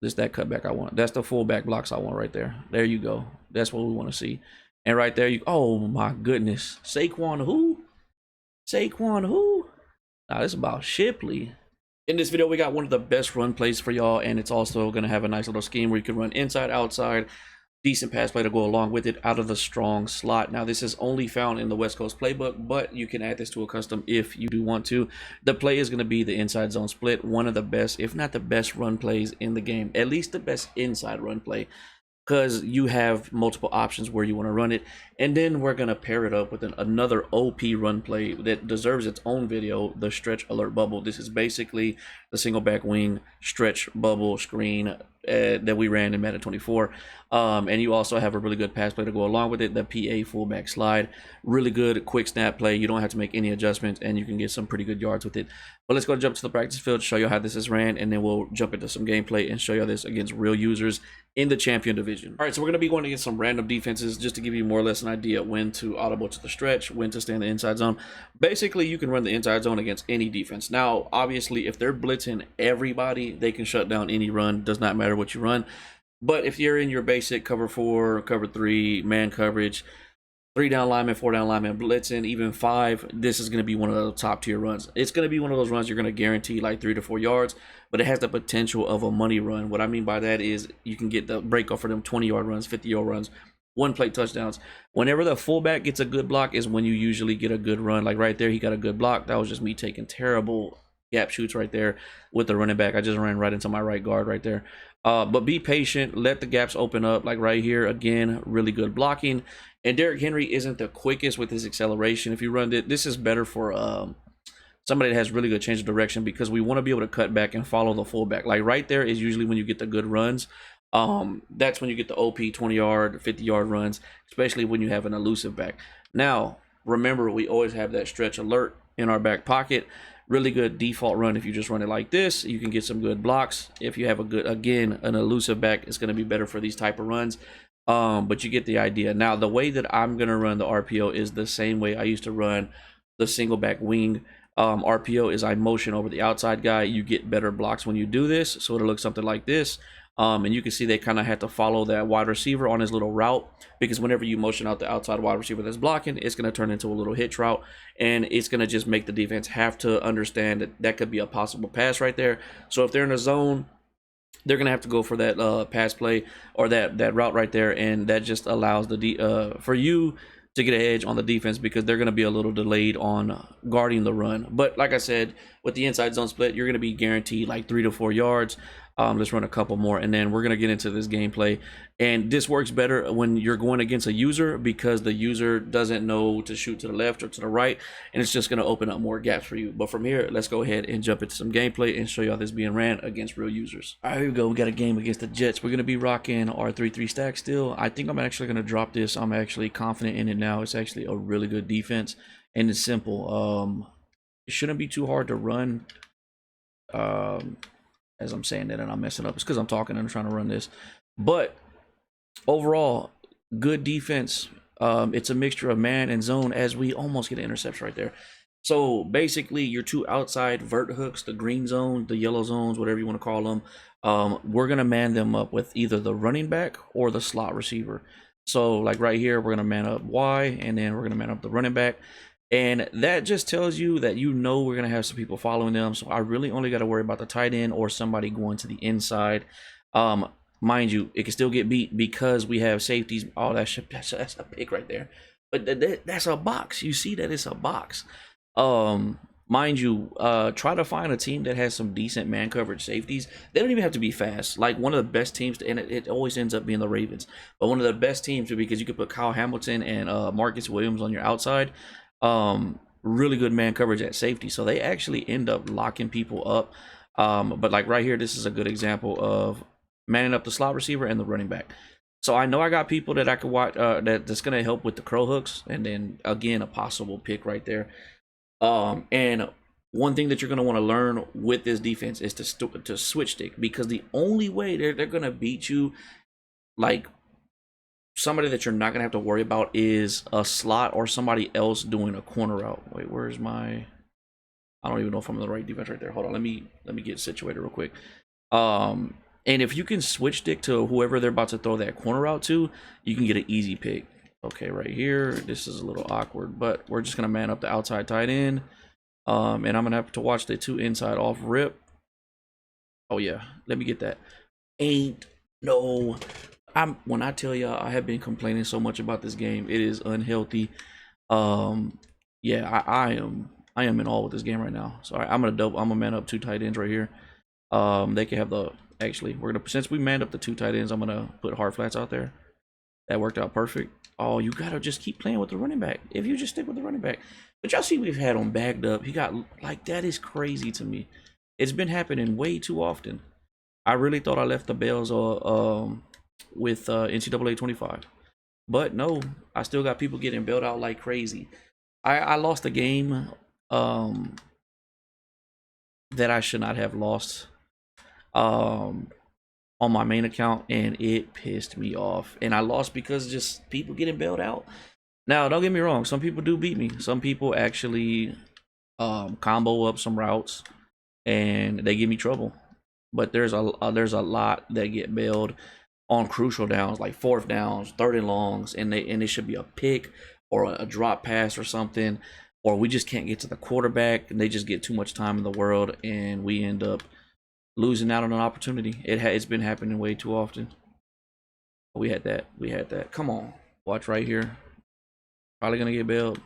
This that cutback I want. That's the fullback blocks I want right there. There you go. That's what we want to see. And right there, you. Oh my goodness, Saquon who? Saquon who? Nah, this is about Shipley. In this video, we got one of the best run plays for y'all, and it's also going to have a nice little scheme where you can run inside, outside, decent pass play to go along with it out of the strong slot. Now, this is only found in the West Coast playbook, but you can add this to a custom if you do want to. The play is going to be the inside zone split, one of the best, if not the best run plays in the game, at least the best inside run play, because you have multiple options where you want to run it. And then we're going to pair it up with another OP run play that deserves its own video, the stretch alert bubble. This is basically the single back wing stretch bubble screen that we ran in Madden 24. And you also have a really good pass play to go along with it, the PA fullback slide. Really good quick snap play. You don't have to make any adjustments, and you can get some pretty good yards with it. But let's go jump to the practice field, show you how this is ran, and then we'll jump into some gameplay and show you this against real users in the champion division. All right, so we're going to be going against some random defenses just to give you more or less an idea when to audible to the stretch, when to stay in the inside zone. Basically, you can run the inside zone against any defense. Now, obviously, if they're blitzing everybody, they can shut down any run. Does not matter what you run. But if you're in your basic cover 4, cover 3, man coverage, 3 down linemen, 4 down linemen, blitzing, even 5, this is going to be one of the top tier runs. It's going to be one of those runs you're going to guarantee like 3 to 4 yards, but it has the potential of a money run. What I mean by that is you can get the break off for them 20-yard runs, 50-yard runs, one play touchdowns. Whenever the fullback gets a good block is when you usually get a good run. Like right there, he got a good block. That was just me taking terrible gap shoots right there with the running back. I just ran right into my right guard right there. But be patient, let the gaps open up. Like right here, again, really good blocking. And Derrick Henry isn't the quickest with his acceleration. If you run it, this is better for somebody that has really good change of direction, because we want to be able to cut back and follow the fullback. Like right there is usually when you get the good runs. That's when you get the OP 20-yard, 50-yard runs, especially when you have an elusive back. Now, remember, we always have that stretch alert in our back pocket. Really good default run. If you just run it like this, you can get some good blocks. If you have a good, again, an elusive back, it's going to be better for these type of runs. But you get the idea. Now, the way that I'm going to run the RPO is the same way I used to run the single back wing. RPO is I motion over the outside guy. You get better blocks when you do this. So it'll look something like this. And you can see they kind of had to follow that wide receiver on his little route, because whenever you motion out the outside wide receiver that's blocking, it's going to turn into a little hitch route, and it's going to just make the defense have to understand that that could be a possible pass right there. So if they're in a zone, they're going to have to go for that pass play or that route right there, and that just allows the for you to get an edge on the defense, because they're going to be a little delayed on guarding the run. But like I said, with the inside zone split, you're going to be guaranteed like 3 to 4 yards. Let's run a couple more, and then we're going to get into this gameplay. And this works better when you're going against a user, because the user doesn't know to shoot to the left or to the right, and it's just going to open up more gaps for you. But from here, let's go ahead and jump into some gameplay and show you how this is being ran against real users. All right, here we go. We got a game against the Jets. We're going to be rocking our 3-3 stack still. I think I'm actually going to drop this. I'm actually confident in it now. It's actually a really good defense, and it's simple. It shouldn't be too hard to run. As I'm saying that and I'm messing up, it's because I'm talking and I'm trying to run this. But overall, good defense. It's a mixture of man and zone, as we almost get an interception right there. So basically, your 2 outside vert hooks, the green zone, the yellow zones, whatever you want to call them, we're going to man them up with either the running back or the slot receiver. So like right here, we're going to man up Y, and then we're going to man up the running back. And that just tells you that we're going to have some people following them. So I really only got to worry about the tight end or somebody going to the inside. Mind you, it can still get beat because we have safeties. Oh, that's a pick right there. But that's a box. You see that it's a box. Mind you, try to find a team that has some decent man coverage safeties. They don't even have to be fast. Like one of the best teams, and it always ends up being the Ravens. But one of the best teams, because you could put Kyle Hamilton and Marcus Williams on your outside. Really good man coverage at safety, so they actually end up locking people up. But like right here, this is a good example of manning up the slot receiver and the running back. So I know I got people that I could watch that's gonna help with the crow hooks, and then again a possible pick right there. And one thing that you're gonna want to learn with this defense is to switch stick, because the only way they're gonna beat you, like somebody that you're not going to have to worry about, is a slot or somebody else doing a corner route. Wait, where's my... I don't even know if I'm in the right defense right there. Hold on, let me get situated real quick. And And if you can switch stick to whoever they're about to throw that corner out to, you can get an easy pick. Okay, right here, this is a little awkward, but we're just gonna man up the outside tight end. And I'm gonna have to watch the 2 inside off rip. Oh yeah, let me get that. Ain't no, when I tell y'all I have been complaining so much about this game, it is unhealthy. Yeah, I am in awe with this game right now. So I'm gonna man up 2 tight ends right here. They can have the, actually we're gonna, since we manned up the 2 tight ends, I'm gonna put hard flats out there. That worked out perfect. Oh, you gotta just keep playing with the running back. If you just stick with the running back. But y'all see we've had him bagged up. He got, like, that is crazy to me. It's been happening way too often. I really thought I left the bells with NCAA 25. But no, I still got people getting bailed out like crazy. I lost a game that I should not have lost on my main account, and it pissed me off. And I lost because just people getting bailed out. Now, don't get me wrong, some people do beat me. Some people actually combo up some routes and they give me trouble. But there's a lot that get bailed on crucial downs, like 4th downs, 3rd and longs, and it should be a pick or a drop pass or something, or we just can't get to the quarterback and they just get too much time in the world and we end up losing out on an opportunity. It's been happening way too often. We had that. Come on, watch right here. Probably gonna get bailed.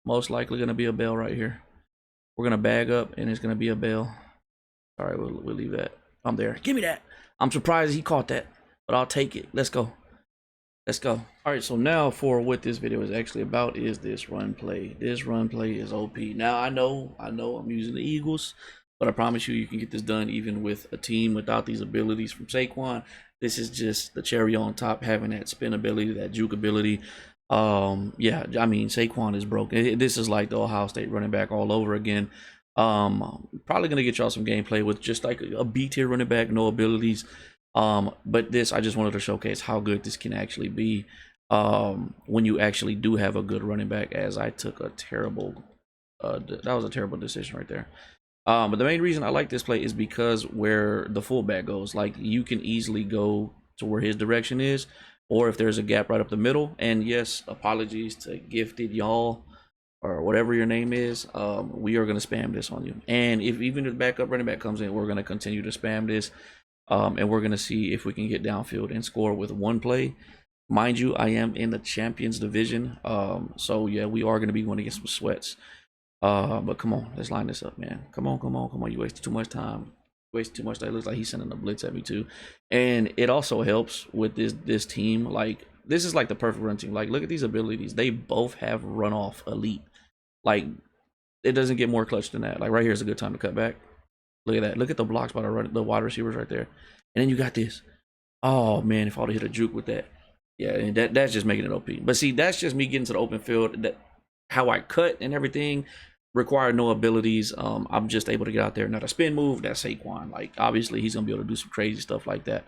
Most likely gonna be a bail right here. We're gonna bag up and it's gonna be a bail. All right, we'll leave that. I'm there. Give me that. I'm surprised he caught that, but I'll take it. Let's go. All right, so now for what this video is actually about is this run play. This run play is OP. Now I know I'm using the Eagles, but I promise you can get this done even with a team without these abilities from Saquon. This is just the cherry on top, having that spin ability, that juke ability. Yeah, I mean, Saquon is broken. This is like the Ohio State running back all over again. Probably gonna get y'all some gameplay with just like a B tier running back, no abilities. But this, I just wanted to showcase how good this can actually be when you actually do have a good running back, as I took a terrible that was a terrible decision right there. But the main reason I like this play is because where the fullback goes, like, you can easily go to where his direction is, or if there's a gap right up the middle. And yes, apologies to Gifted y'all or whatever your name is, we are going to spam this on you. And if even the backup running back comes in, we're going to continue to spam this. And we're going to see if we can get downfield and score with one play. Mind you, I am in the Champions Division. So yeah, we are going to be going to get some sweats. But come on, let's line this up, man. Come on. You wasted too much time. It looks like he's sending a blitz at me too. And it also helps with this team. Like, this is like the perfect run team. Like, look at these abilities. They both have run off elite. Like, it doesn't get more clutch than that. Like, right here is a good time to cut back. Look at that. Look at the blocks by the wide receivers right there. And then you got this. Oh man, if I would have hit a juke with that. Yeah, and that's just making it OP. But see, that's just me getting to the open field. That how I cut and everything required no abilities. I'm just able to get out there. Now the spin move, that's Saquon. Like, obviously he's gonna be able to do some crazy stuff like that.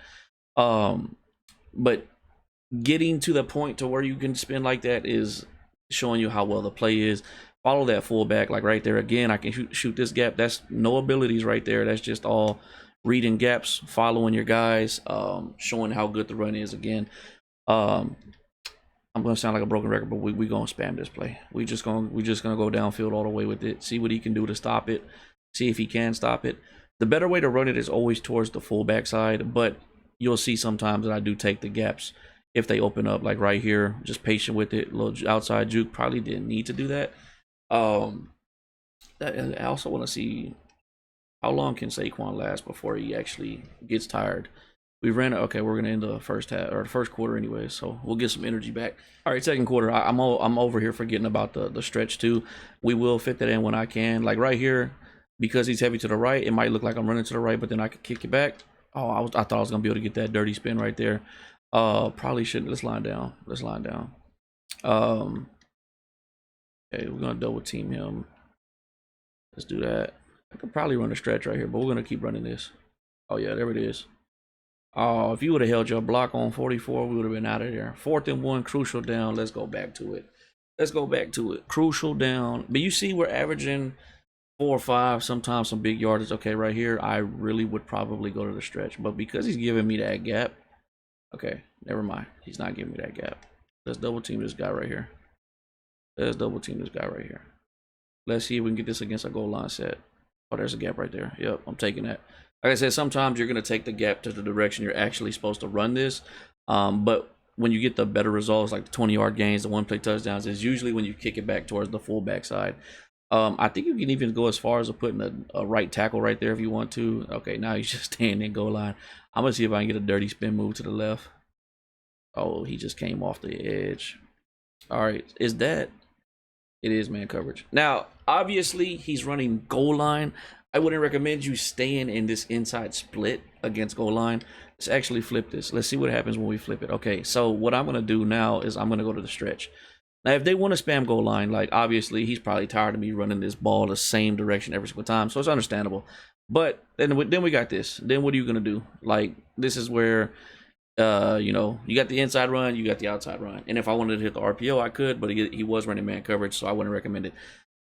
But getting to the point to where you can spin like that is showing you how well the play is. Follow that fullback, like right there again. I can shoot this gap. That's no abilities right there. That's just all reading gaps, following your guys, showing how good the run is again. I'm gonna sound like a broken record, but we gonna spam this play. We just gonna go downfield all the way with it. See what he can do to stop it. See if he can stop it. The better way to run it is always towards the fullback side, but you'll see sometimes that I do take the gaps if they open up, like right here. Just patient with it. A little outside juke. Probably didn't need to do that. I also want to see how long can Saquon last before he actually gets tired. We ran. Okay, we're gonna end the first half or the first quarter anyway, so we'll get some energy back. All right, second quarter. I'm over here forgetting about the stretch too. We will fit that in when I can. Like right here, because he's heavy to the right, it might look like I'm running to the right, but then I could kick it back. Oh, I thought I was gonna be able to get that dirty spin right there. Probably shouldn't. Let's line down. Okay, we're gonna double team him. Let's do that. I could probably run a stretch right here, but we're gonna keep running this. Oh yeah, there it is. Oh, if you would have held your block on 44, we would have been out of there. 4th and 1, crucial down. Let's go back to it. Crucial down. But you see, we're averaging 4 or 5, sometimes some big yardage. Okay, right here, I really would probably go to the stretch, but because he's giving me that gap, okay, never mind. He's not giving me that gap. Let's double team this guy right here. Let's double team this guy right here. Let's see if we can get this against a goal line set. Oh, there's a gap right there. Yep, I'm taking that. Like I said, sometimes you're going to take the gap to the direction you're actually supposed to run this. But when you get the better results, like the 20-yard gains, the one-play touchdowns, is usually when you kick it back towards the fullback side. I think you can even go as far as putting a right tackle right there if you want to. Okay, now he's just staying in goal line. I'm going to see if I can get a dirty spin move to the left. Oh, he just came off the edge. All right, is that... It is man coverage. Now, obviously, he's running goal line. I wouldn't recommend you staying in this inside split against goal line. Let's actually flip this. Let's see what happens when we flip it. Okay, so what I'm going to do now is I'm going to go to the stretch. Now, if they want to spam goal line, like, obviously, he's probably tired of me running this ball the same direction every single time, so it's understandable. But then we got this. Then what are you going to do? Like, this is where... you know, you got the inside run, you got the outside run. And if I wanted to hit the RPO, I could, but he was running man coverage, so I wouldn't recommend it.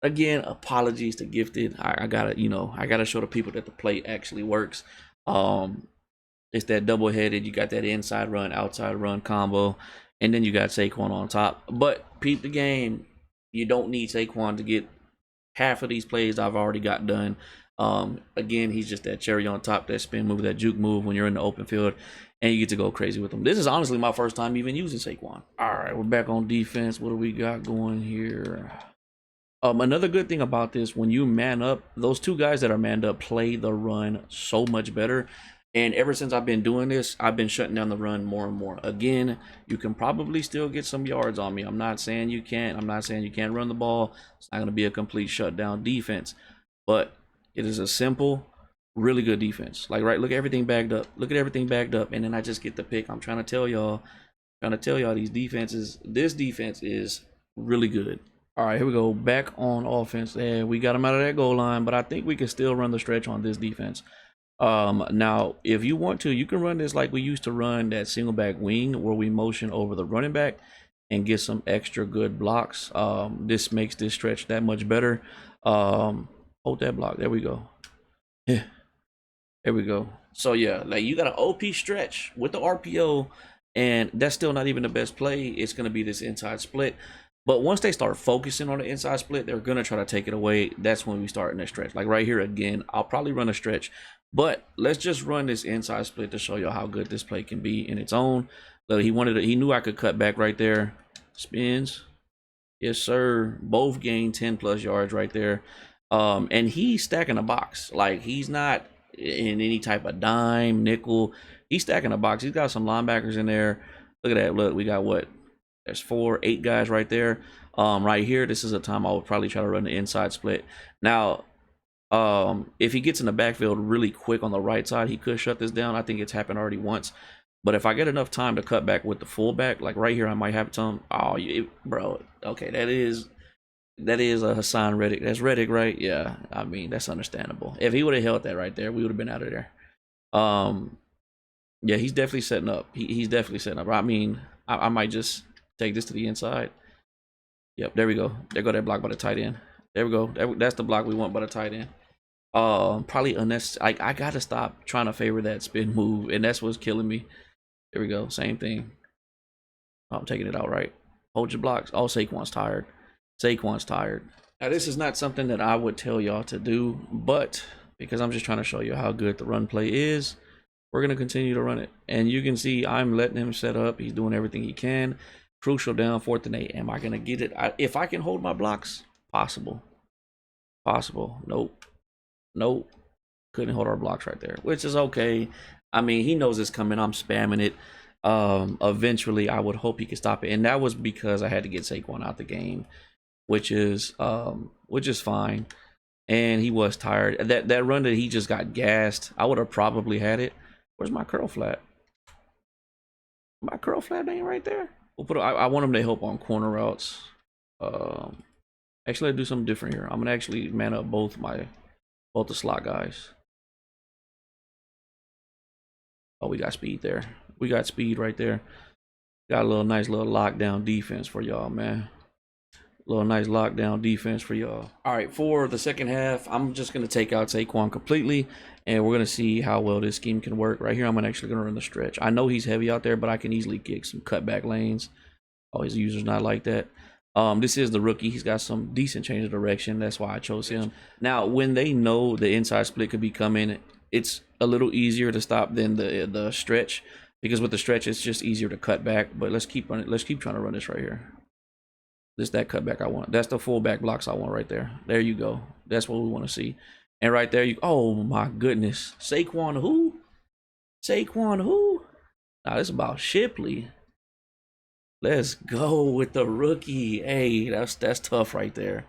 Again, apologies to Gifted. I gotta, you know, I gotta show the people that the play actually works. It's that double-headed. You got that inside run, outside run combo, and then you got Saquon on top. But peep the game. You don't need Saquon to get half of these plays I've already got done. Again, he's just that cherry on top, that spin move, that juke move when you're in the open field, and you get to go crazy with him. This is honestly my first time even using Saquon. All right, we're back on defense. What do we got going here? Another good thing about this, when you man up, those two guys that are manned up play the run so much better. And ever since I've been doing this, I've been shutting down the run more and more. Again, you can probably still get some yards on me. I'm not saying you can't. I'm not saying you can't run the ball. It's not going to be a complete shutdown defense. But it is a simple, really good defense. Like, right, look at everything bagged up. Look at everything bagged up. And then I just get the pick. I'm trying to tell y'all these defenses. This defense is really good. All right, here we go. Back on offense. Yeah, we got him out of that goal line, but I think we can still run the stretch on this defense. Now, if you want to, you can run this like we used to run that single back wing where we motion over the running back and get some extra good blocks. This makes this stretch that much better. Hold that block. There we go. Yeah, there we go. So yeah, like you got an OP stretch with the RPO, and that's still not even the best play. It's gonna be this inside split. But once they start focusing on the inside split, they're going to try to take it away. That's when we start in that stretch. Like right here again, I'll probably run a stretch. But let's just run this inside split to show you how good this play can be in its own. Look, he knew I could cut back right there. Spins. Yes, sir. Both gained 10 plus yards right there. And he's stacking a box. Like he's not in any type of dime, nickel. He's stacking a box. He's got some linebackers in there. Look at that. Look, we got what? There's 8 guys right there. Right here, this is a time I would probably try to run the inside split. Now, if he gets in the backfield really quick on the right side, he could shut this down. I think it's happened already once. But if I get enough time to cut back with the fullback, like right here, I might have some. Oh, bro. Okay, that is a Hassan Reddick. That's Reddick, right? Yeah. I mean, that's understandable. If he would have held that right there, we would have been out of there. Yeah, he's definitely setting up. He's definitely setting up. I mean, I might just take this to the inside. Yep, there we go. There go that block by the tight end. There we go. That's the block we want by the tight end. Probably unnecessary. I gotta stop trying to favor that spin move, and that's what's killing me. There we go. Same thing. Oh, I'm taking it out right. Hold your blocks. Oh, Saquon's tired. Saquon's tired. Now, this is not something that I would tell y'all to do, but because I'm just trying to show you how good the run play is, we're going to continue to run it. And you can see I'm letting him set up. He's doing everything he can. Crucial down, 4th and 8. Am I going to get it? If I can hold my blocks, possible. Possible. Nope. Couldn't hold our blocks right there, which is okay. I mean, he knows it's coming. I'm spamming it. Eventually, I would hope he could stop it. And that was because I had to get Saquon out the game, which is fine. And he was tired. That run that he just got gassed, I would have probably had it. Where's my curl flat? My curl flat ain't right there. We'll put. I want him to help on corner routes. Actually, I'll do something different here. I'm gonna actually man up both the slot guys. Oh, we got speed there. We got speed right there. Got a nice little lockdown defense for y'all, man. Little nice lockdown defense for y'all. All right, for the second half, I'm just gonna take out Saquon completely, and we're gonna see how well this scheme can work. Right here, I'm actually gonna run the stretch. I know he's heavy out there, but I can easily kick some cutback lanes. Oh, his user's not like that. This is the rookie. He's got some decent change of direction. That's why I chose him. Now, when they know the inside split could be coming, it's a little easier to stop than the stretch, because with the stretch, it's just easier to cut back. But let's keep running. Let's keep trying to run this right here. This that cutback I want. That's the fullback blocks I want right there. There you go. That's what we want to see. And right there, you. Oh my goodness, Saquon who? Saquon who? Nah, this is about Shipley. Let's go with the rookie. Hey, that's tough right there.